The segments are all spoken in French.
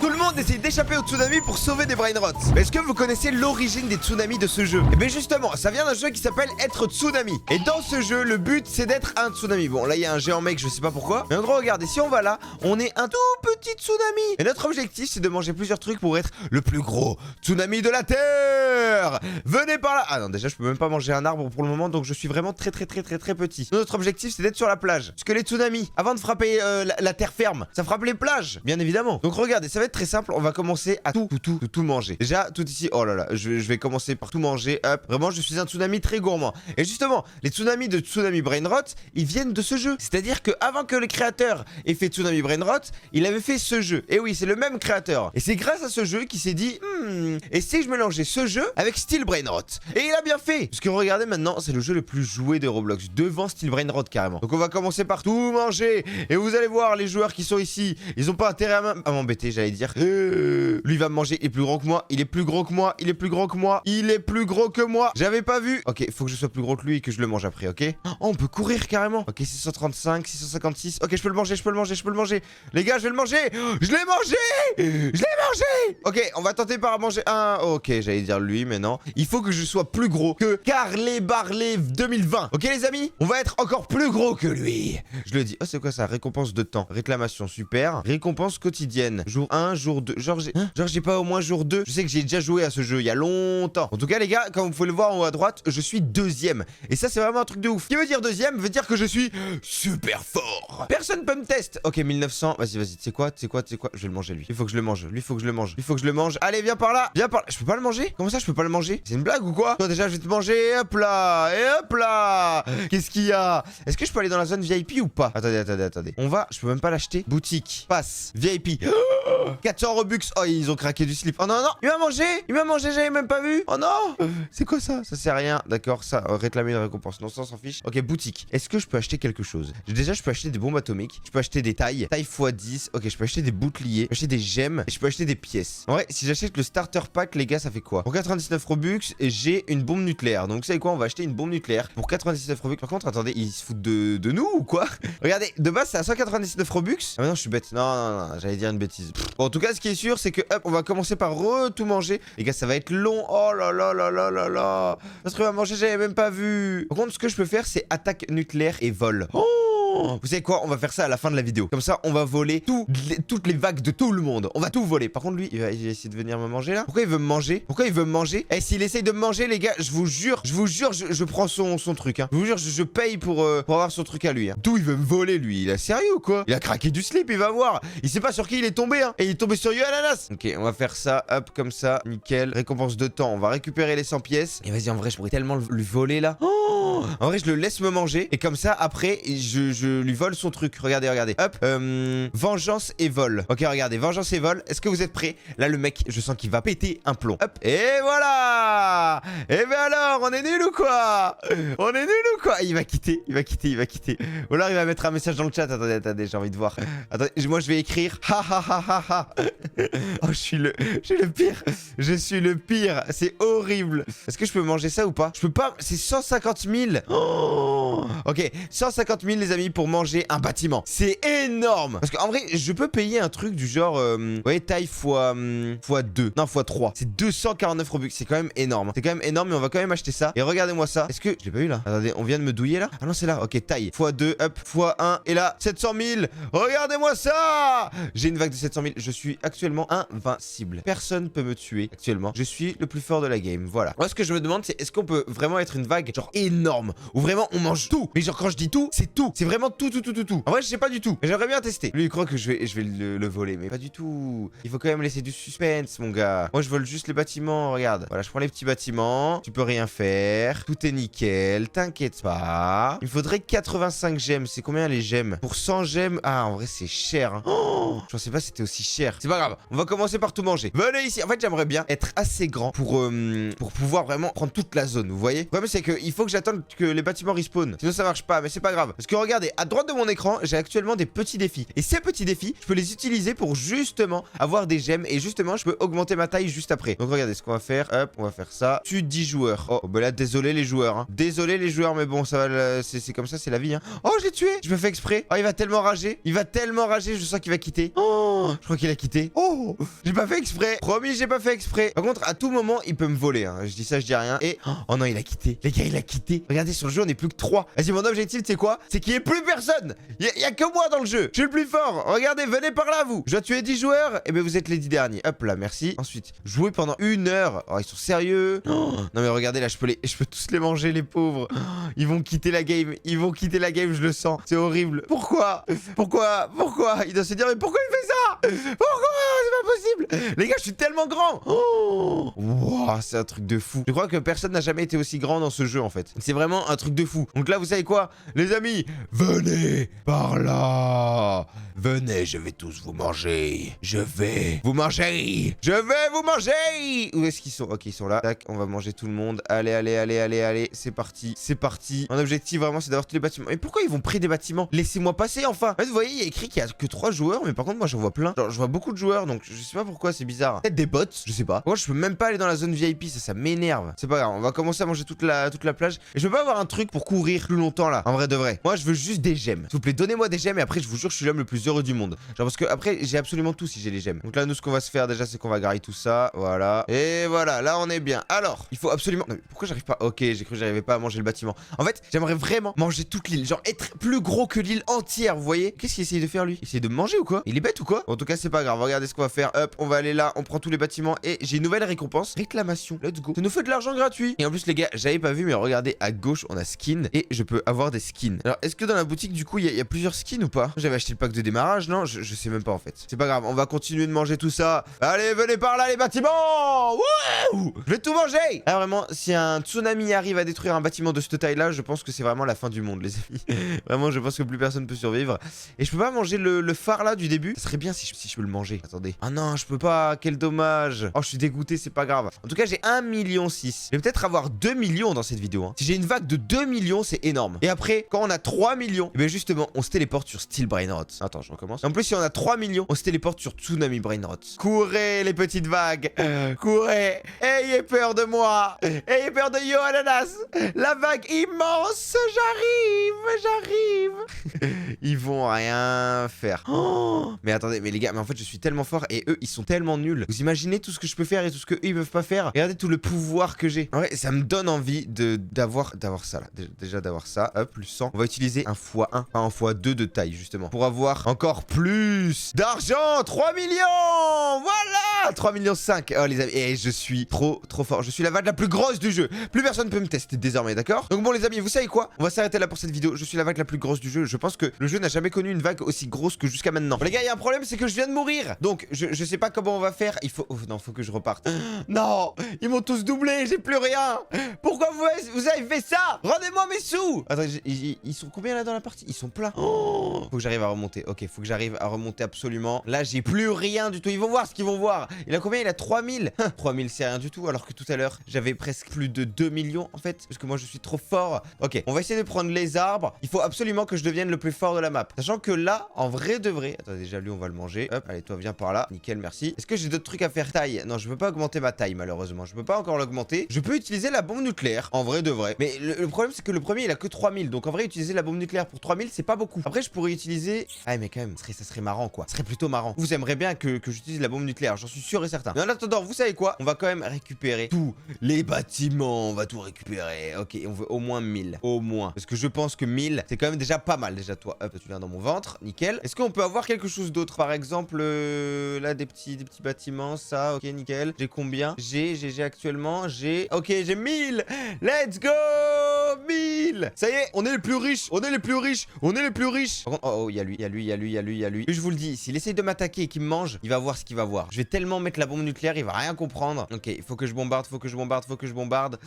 Tout le monde essaye d'échapper au tsunami pour sauver des brainrots. Mais est-ce que vous connaissez l'origine des tsunamis de ce jeu? Et bien justement, ça vient d'un jeu qui s'appelle Être Tsunami. Et dans ce jeu, le but c'est d'être un tsunami. Bon, là il y a un géant mec, je sais pas pourquoi. Mais en gros, regardez, si on va là, on est un tout petit tsunami. Et notre objectif c'est de manger plusieurs trucs pour être le plus gros tsunami de la Terre. Venez par là. Ah non, déjà je peux même pas manger un arbre pour le moment, donc je suis vraiment très petit. Notre objectif c'est d'être sur la plage. Parce que les tsunamis, avant de frapper la terre ferme, ça frappe les plages, bien évidemment. Donc regardez, ça va être très simple. On va commencer à tout manger. Déjà, tout ici, oh là là, je vais commencer par tout manger. Hop, vraiment, je suis un tsunami très gourmand. Et justement, les tsunamis de Tsunami Brainrot, ils viennent de ce jeu. C'est-à-dire que avant que le créateur ait fait Tsunami Brainrot, il avait fait ce jeu. Et oui, c'est le même créateur. Et c'est grâce à ce jeu qu'il s'est dit, et si je mélangeais ce jeu avec Steel Brainrot? Et il a bien fait. Parce que regardez maintenant, c'est le jeu le plus joué de Roblox, devant Steel Brainrot carrément. Donc on va commencer par tout manger. Et vous allez voir, les joueurs qui sont ici, ils ont pas intérêt à m'embêter, j'allais dire. Lui il va me manger, il est plus grand que moi, il est plus gros que moi, il est plus grand que moi, il est plus gros que moi. J'avais pas vu. Ok, faut que je sois plus gros que lui et que je le mange après, ok? Oh, on peut courir carrément. Ok, 635, 656. Ok, je peux le manger, je peux le manger, je peux le manger. Les gars, je vais le manger. Je l'ai mangé. Je l'ai mangé. Ok, on va tenter par manger un. Ok, j'allais dire lui, mais non. Il faut que je sois plus gros que Carlet Barley 2020. Ok, les amis, on va être encore plus gros que lui. Je le dis. Oh, c'est quoi ça? Récompense de temps. Réclamation, super. Récompense quotidienne. Jour 1, jour 2. Genre, j'ai pas au moins jour 2. Je sais que j'ai déjà joué à ce jeu il y a longtemps. En tout cas, les gars, comme vous pouvez le voir en haut à droite, je suis deuxième. Et ça, c'est vraiment un truc de ouf. Qui veut dire deuxième? Veut dire que je suis super fort. Personne peut me tester. Ok, 1900. Vas-y, tu sais quoi? Je vais le manger, lui. Il faut que je le mange. Lui, il faut que je le mange. Il faut que je le mange. Allez, viens par là. Viens par là. Je peux pas le manger? Comment ça, je peux pas le manger? C'est une blague ou quoi? Toi, déjà, je vais te manger. Hop là. Et hop là. Qu'est-ce qu'il y a? Est-ce que je peux aller dans la zone VIP ou pas? Attendez. On va. Je peux même pas l'acheter. Boutique. Passe. VIP. 400 Robux. Oh, ils ont craqué du slip. Oh non, non. Il m'a mangé, j'avais même pas vu. Oh non. C'est quoi ça? Ça c'est rien. D'accord, ça, réclamer une récompense. Non, ça on s'en fiche. Ok, boutique. Est-ce que je peux acheter quelque chose? Déjà, je peux acheter des bombes atomiques. Je peux acheter des tailles. Taille x10. Ok, je peux acheter des boucliers. Je peux acheter des gemmes. Et je peux acheter des pièces. En vrai, si j'achète le starter pack, les gars, ça fait quoi? Pour 99 Robux, j'ai une bombe nucléaire. Donc, vous savez quoi? On va acheter une bombe nucléaire pour 99 Robux. Par contre, attendez, ils se foutent de nous ou quoi? Regardez, de base, c'est à 199 Robux. Ah, mais non, je suis bête. Non, j'allais dire une bêtise. Bon, en tout cas, ce qui est sûr, c'est que hop, on va commencer par tout manger. Les gars, ça va être long. Oh là là là là là là. Parce qu'on va manger, j'avais même pas vu. Par contre, ce que je peux faire, c'est attaque nucléaire et vol. Oh! Vous savez quoi? On va faire ça à la fin de la vidéo. Comme ça, on va voler toutes les vagues de tout le monde. On va tout voler. Par contre, lui, il va essayer de venir me manger là. Pourquoi il veut me manger? Eh, s'il essaye de me manger, les gars, je vous jure, je prends son truc. Hein. Je vous jure, je paye pour avoir son truc à lui. Hein. D'où il veut me voler, lui? Il est sérieux ou quoi? Il a craqué du slip, il va voir. Il sait pas sur qui il est tombé. Hein. Et il est tombé sur Ananas. Ok, on va faire ça. Hop, comme ça. Nickel. Récompense de temps. On va récupérer les 100 pièces. Et vas-y, en vrai, je pourrais tellement lui voler là. Oh, en vrai, je le laisse me manger. Et comme ça, après, je lui vole son truc. Regardez. Hop. Vengeance et vol. Ok, regardez. Vengeance et vol. Est-ce que vous êtes prêts? Là, le mec, je sens qu'il va péter un plomb. Hop. Et voilà. Et ben alors, on est nul ou quoi? Il va quitter. Ou alors, il va mettre un message dans le chat. Attendez, j'ai envie de voir. Attendez, moi, je vais écrire. Ha ha ha ha ha. Oh, je suis le pire. Je suis le pire. C'est horrible. Est-ce que je peux manger ça ou pas? Je peux pas. C'est 150 000. Oh. Ok, 150 000 les amis pour manger un bâtiment. C'est énorme. Parce qu'en vrai, je peux payer un truc du genre, vous voyez, taille x2. Non, x3. C'est 249 Robux. C'est quand même énorme. Mais on va quand même acheter ça. Et regardez-moi ça. Est-ce que je l'ai pas eu là? Attendez, on vient de me douiller là? Ah non, c'est là. Ok, taille x2, hop, x1. Et là, 700 000. Regardez-moi ça. J'ai une vague de 700 000. Je suis actuellement invincible. Personne peut me tuer actuellement. Je suis le plus fort de la game. Voilà. Moi, ce que je me demande, c'est est-ce qu'on peut vraiment être une vague genre énorme ou vraiment on mange tout? Mais genre, quand je dis tout, c'est tout. C'est vraiment tout. En vrai, je sais pas du tout. Mais j'aimerais bien tester. Lui, il croit que je vais le voler. Mais pas du tout. Il faut quand même laisser du suspense, mon gars. Moi, je vole juste les bâtiments. Regarde. Voilà, je prends les petits bâtiments. Tu peux rien faire. Tout est nickel. T'inquiète pas. Il faudrait 85 gemmes. C'est combien les gemmes? Pour 100 gemmes. Ah, en vrai, c'est cher. Hein. Oh, je pensais pas que c'était aussi cher. C'est pas grave. On va commencer par tout manger. Venez ici. En fait, j'aimerais bien être assez grand pour pouvoir vraiment prendre toute la zone. Vous voyez? Le problème, c'est qu'il faut que j'attende que les bâtiments respawn. Sinon, ça marche pas. Mais c'est pas grave. Parce que regardez, regardez, à droite de mon écran, j'ai actuellement des petits défis. Et ces petits défis, je peux les utiliser pour justement avoir des gemmes. Et justement, je peux augmenter ma taille juste après. Donc regardez ce qu'on va faire. Hop, on va faire ça. Tue 10 joueurs. Oh, bah là, désolé les joueurs. Hein. Désolé les joueurs, mais bon, ça va. C'est comme ça, c'est la vie. Hein. Oh, je l'ai tué. Je me fais exprès. Oh, il va tellement rager. Il va tellement rager. Je sens qu'il va quitter. Oh, je crois qu'il a quitté. Oh, j'ai pas fait exprès. Promis, j'ai pas fait exprès. Par contre, à tout moment, il peut me voler. Hein. Je dis ça, je dis rien. Et oh non, il a quitté. Les gars, il a quitté. Regardez, sur le jeu, on est plus que 3. Vas-y, mon objectif, c'est quoi? C'est qu'il y ait plus personne. Il y a que moi dans le jeu. Je suis le plus fort. Regardez, venez par là, vous. Je dois tuer 10 joueurs. Et ben, vous êtes les 10 derniers. Hop là, merci. Ensuite, jouer pendant 1 heure. Oh, ils sont sérieux. Oh, non, mais regardez, là, je peux tous les manger, les pauvres. Oh, ils vont quitter la game. Ils vont quitter la game, je le sens. C'est horrible. Pourquoi? Il doit se dire, mais pourquoi il fait ça? Pourquoi? C'est pas possible. Les gars, je suis tellement grand. Oh, wow, c'est un truc de fou. Je crois que personne n'a jamais été aussi grand dans ce jeu, en fait. C'est vraiment un truc de fou. Donc là, vous savez quoi, les amis? Venez par là. Venez, je vais tous vous manger. Je vais vous manger. Je vais vous manger. Où est-ce qu'ils sont? Ok, ils sont là. Tac, on va manger tout le monde. Allez. C'est parti. C'est parti. Mon objectif, vraiment, c'est d'avoir tous les bâtiments. Mais pourquoi ils vont près des bâtiments? Laissez-moi passer, enfin. En fait, vous voyez, il y a écrit qu'il y a que 3 joueurs. Mais par contre, moi, j'en vois plein. Genre, je vois beaucoup de joueurs. Donc, je sais pas pourquoi, c'est bizarre. Peut-être des bots, je sais pas. Moi, je peux même pas aller dans la zone VIP. Ça m'énerve. C'est pas grave. On va commencer à manger toute la plage. Et je peux pas avoir un truc pour courir plus longtemps là. En vrai de vrai. Moi, je veux juste des gemmes. S'il vous plaît, donnez-moi des gemmes. Et après, je vous jure, je suis l'homme le plus heureux du monde. Genre, parce que après, j'ai absolument tout si j'ai les gemmes. Donc là, nous, ce qu'on va se faire déjà, c'est qu'on va garer tout ça. Voilà. Et voilà. Là, on est bien. Alors, il faut absolument. Non, mais pourquoi j'arrive pas? Ok, j'ai cru que j'arrivais pas à manger le bâtiment. En fait, j'aimerais vraiment manger toute l'île. Genre, être plus gros que l'île entière. Vous voyez? Qu'est-ce qu'il essaye de faire lui? Il essaye de me manger ou quoi? Il est bête ou quoi? En tout cas, c'est pas grave. Regardez ce qu'on va faire. Hop, on va aller là. On prend tous les bâtiments. Et j'ai une nouvelle récompense. Réclamation. Let's go. Ça nous fait de l'argent gratuit. Et en plus, les gars, j'avais pas vu, mais regardez à gauche, on a skin. Et je peux avoir des skins. Alors, est-ce que dans la boutique, du coup, il y a plusieurs skins ou pas? J'avais acheté le pack de démarrage, non? Je sais même pas en fait. C'est pas grave, on va continuer de manger tout ça. Allez, venez par là, les bâtiments. Wouh! Je vais tout manger. Ah, vraiment, si un tsunami arrive à détruire un bâtiment de cette taille-là, je pense que c'est vraiment la fin du monde, les amis. Vraiment, je pense que plus personne peut survivre. Et je peux pas manger le phare là du début? Ça serait bien si je peux le manger. Attendez. Ah non, je peux pas. Quel dommage. Oh, je suis dégoûté, c'est pas grave. En tout cas, j'ai 1,6 million. Je vais peut-être avoir 2 millions dans cette vidéo. Hein. Si j'ai une vague de 2 millions, c'est énorme. Et après, quand on a 3 millions, et bien justement, on se téléporte sur Steel Brainrot. Attends, je recommence. En plus, si on a 3 millions, on se téléporte sur Tsunami Brainrot. Courez, les petites vagues. Courez. Ayez peur de moi. Ayez peur de Yo Ananas. La vague immense. J'arrive. Ils vont rien faire. Oh, mais attendez, mais les gars, mais en fait, je suis tellement fort et eux, ils sont tellement nuls. Vous imaginez tout ce que je peux faire et tout ce que eux, ils peuvent pas faire? Regardez tout le pouvoir que j'ai. En vrai, ça me donne envie d'avoir ça là. Déjà d'avoir ça. Hop, plus 100. On va utiliser un x1, pas un x2 de taille, justement. Pour avoir encore plus d'argent. 3 millions. Voilà. 3 millions 5. Oh, les amis. Et je suis trop fort. Je suis la vague la plus grosse du jeu. Plus personne peut me tester désormais, d'accord? Donc bon, les amis, vous savez quoi? On va s'arrêter là pour cette vidéo. Je suis la vague la plus grosse du jeu. Je pense que le jeu n'a jamais connu une vague aussi grosse que jusqu'à maintenant. Bon, les gars, il y a un problème, c'est que je viens de mourir. Donc, je sais pas comment on va faire. Il faut... Oh, non, faut que je reparte. Non, ils m'ont tous doublé. J'ai plus rien. Pourquoi vous avez fait ça? Rendez-moi mes sous. Attends, ils sont combien là dans la partie? Ils sont pleins. Oh, faut que j'arrive à remonter. Ok, faut que j'arrive à remonter absolument. Là, j'ai plus rien du tout. Ils vont voir ce qu'ils vont voir. Il a combien? Il a 3000. 3000, c'est rien du tout. Alors que tout à l'heure, j'avais presque plus de 2 millions en fait. Parce que moi, je suis trop fort. Ok, on va essayer de prendre les arbres. Il faut absolument que je devienne le plus fort de la map. Sachant que là, en vrai de vrai... Attends, déjà, lui, on va le manger. Hop, allez, toi, viens par là. Nickel, merci. Est-ce que j'ai d'autres trucs à faire? Taille? Non, je peux pas augmenter ma taille, malheureusement. Je peux pas encore l'augmenter. Je peux utiliser la bombe nucléaire. En vrai de vrai. Mais le problème, c'est que le premier, il a que 3000. Donc, en vrai, utiliser la bombe nucléaire pour 3000, c'est pas beaucoup. Après, je pourrais utiliser... Ah, mais quand même, ça serait marrant, quoi. Ça serait plutôt marrant. Vous aimeriez bien que j'utilise la bombe nucléaire. J'en suis sûr et certain. Mais en attendant, vous savez quoi? On va quand même récupérer tous les bâtiments. On va tout récupérer. Ok, on veut au moins 1000. Au moins. Parce que je pense que 1000, c'est quand même déjà pas mal. Déjà, toi, hop, tu viens dans mon ventre. Nickel. Est-ce qu'on peut avoir quelque chose d'autre? Par exemple, là, des petits bâtiments. Ça, ok, nickel. J'ai combien? J'ai actuellement, j'ai... Ok, j'ai 1000. Let's go. 1000. Ça y est, on est les plus riches. On est les plus riches. On est les plus riches. Par contre, oh, il y a lui. Et je vous le dis, s'il essaye de m'attaquer et qu'il me mange, il va voir ce qu'il va voir. Je vais tellement mettre la bombe nucléaire, il va rien comprendre. Ok, il faut que je bombarde, faut que je bombarde.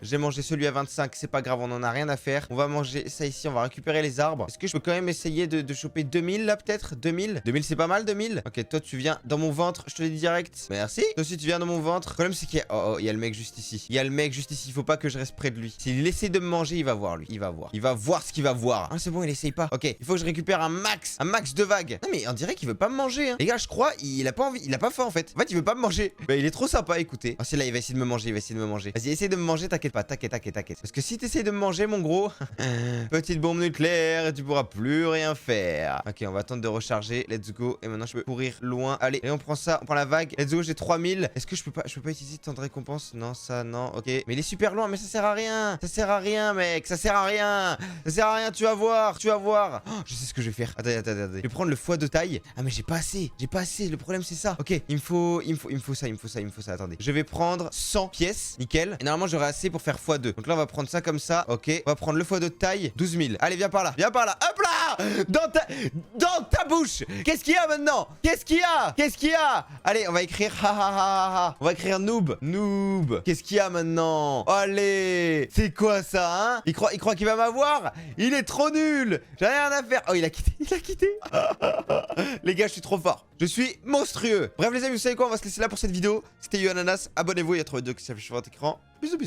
J'ai mangé celui à 25, c'est pas grave, on en a rien à faire. On va manger ça ici, on va récupérer les arbres. Est-ce que je peux quand même essayer de choper 2000 là peut-être? 2000 c'est pas mal, 2000. Ok, toi tu viens dans mon ventre, je te l'ai dit direct. Merci. Toi aussi tu viens dans mon ventre. Le problème c'est qu'il y a... Oh, il y a le mec juste ici. Il faut pas que je reste près de lui. S'il essaie de me manger, il va voir lui. Il va voir. Il va voir ce qu'il va voir. Ah, c'est bon, il essaye pas. Ok, il faut que je récupère un max de vagues. Non, mais on dirait qu'il veut pas me manger. Hein. Les gars, je crois, il a pas envie. Il a pas faim en fait. En fait, il veut pas me manger. Bah, il est trop sympa, écoutez. Oh, c'est là, il va essayer de me manger. Il va essayer de me manger. Vas-y, essaye de me manger, t'inquiète pas. T'inquiète. Parce que si t'essayes de me manger, mon gros, petite bombe nucléaire et tu pourras plus rien faire. Ok, on va attendre de recharger. Let's go. Et maintenant, je peux courir loin. Allez, et on prend ça. On prend la vague. Let's go, j'ai 3000. Est-ce que je peux pas utiliser tant de récompenses? Non, ça, non. Ok. Mais il est super loin, mais ça sert à rien. Ça sert à rien, mec. Ça sert à rien. Ça sert à rien, tu vas voir. Tu vas voir. Oh, je sais ce que je vais faire. Attendez. Je vais prendre le foie de taille. Ah, mais j'ai pas assez. Le problème, c'est ça. Ok, il me faut ça. Attendez. Je vais prendre 100 pièces. Nickel. Et normalement, j'aurai assez pour faire x2. Donc là, on va prendre ça comme ça. Ok. On va prendre le foie de taille. 12 000. Allez, viens par là. Hop là. Dans ta bouche. Qu'est-ce qu'il y a maintenant? Qu'est-ce qu'il y a? Allez, on va écrire on va écrire noob. Qu'est-ce qu'il y a maintenant? Allez. C'est quoi ça, hein? Il croit qu'il va m'avoir? Il est trop nul. J'ai rien à faire. Oh, il a quitté. Les gars, je suis trop fort. Je suis monstrueux. Bref, les amis, vous savez quoi? On va se laisser là pour cette vidéo. C'était YoAnanas. Abonnez-vous. Il y a trop de vidéos qui s'affichent sur votre écran. Bisous.